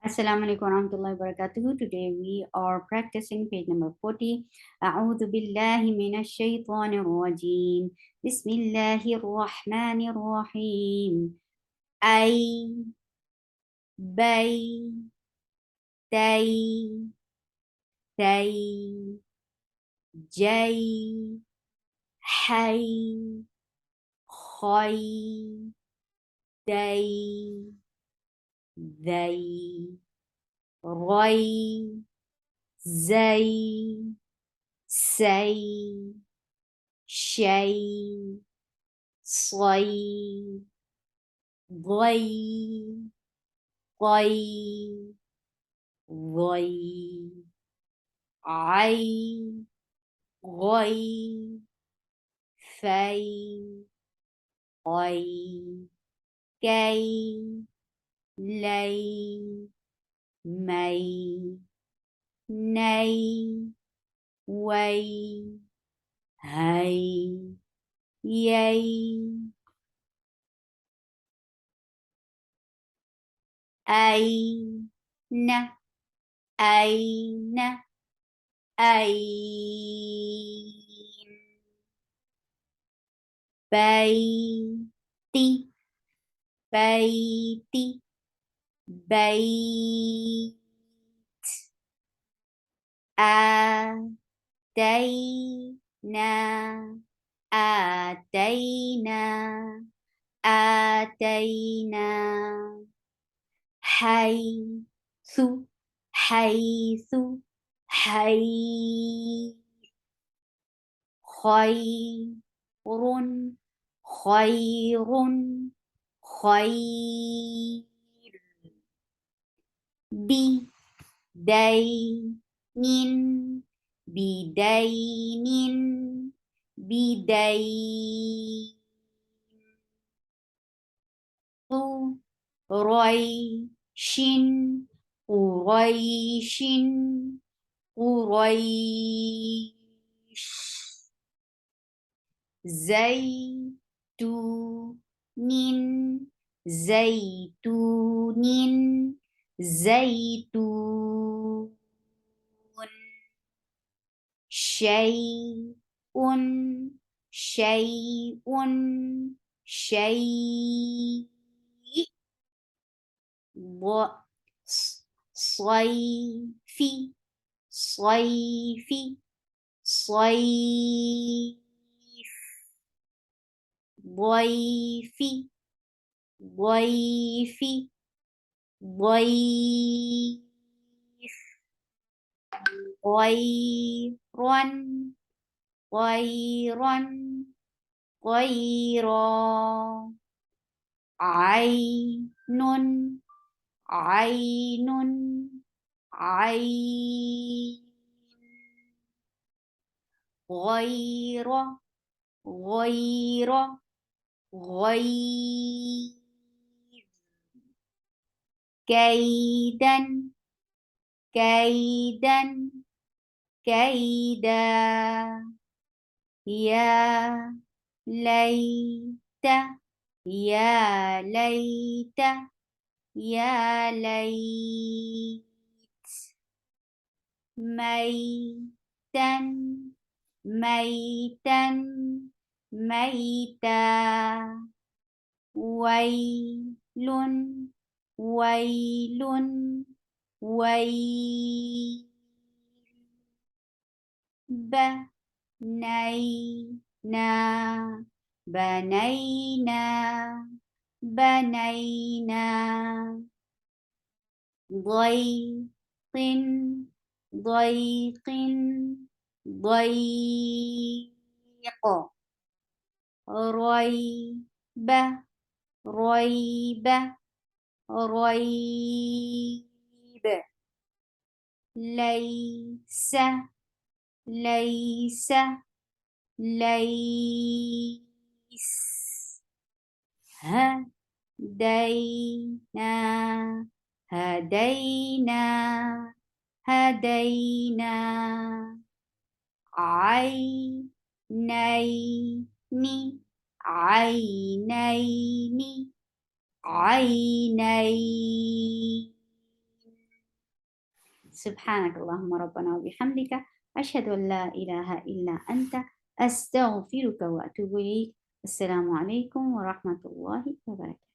Assalamu alaikum warahmatullahi wabarakatuh. Today we are practicing page number 40. أعوذ بالله من الشيطان الرجيم. بسم الله الرحمن الرحيم. أي بي تي ثي جي حي خي دي ذي ري زي سي شي صي ضي طي ضي عي غي في قي كي لي مي ني وي هي يي أين أين أين بيتي بيتي بيت آتينا آتينا آتينا حيث حيث حي خير خير خير بدين بدين بدين قريش قريش قريش زيتون زيتون زيتون شيء شيء شيء صيفي صيفي صيف ضيفي ضيفي ضيف طيرا طيرا طيرا عين عين عين غير غير غير كيدا كيدا كيدا يا ليت يا ليت يا ليت ميتا ميتا ميتا ويل ويل ويل بنينا بنينا بنينا ضيق ضيق ضيق ريب ريب ريب ليس ليس ليس هدينا هدينا هدينا عينين عينين عينين سبحانك اللهم ربنا وبحمدك أشهد أن لا إله إلا أنت أستغفرك وأتوب إليك. السلام عليكم ورحمة الله وبركاته.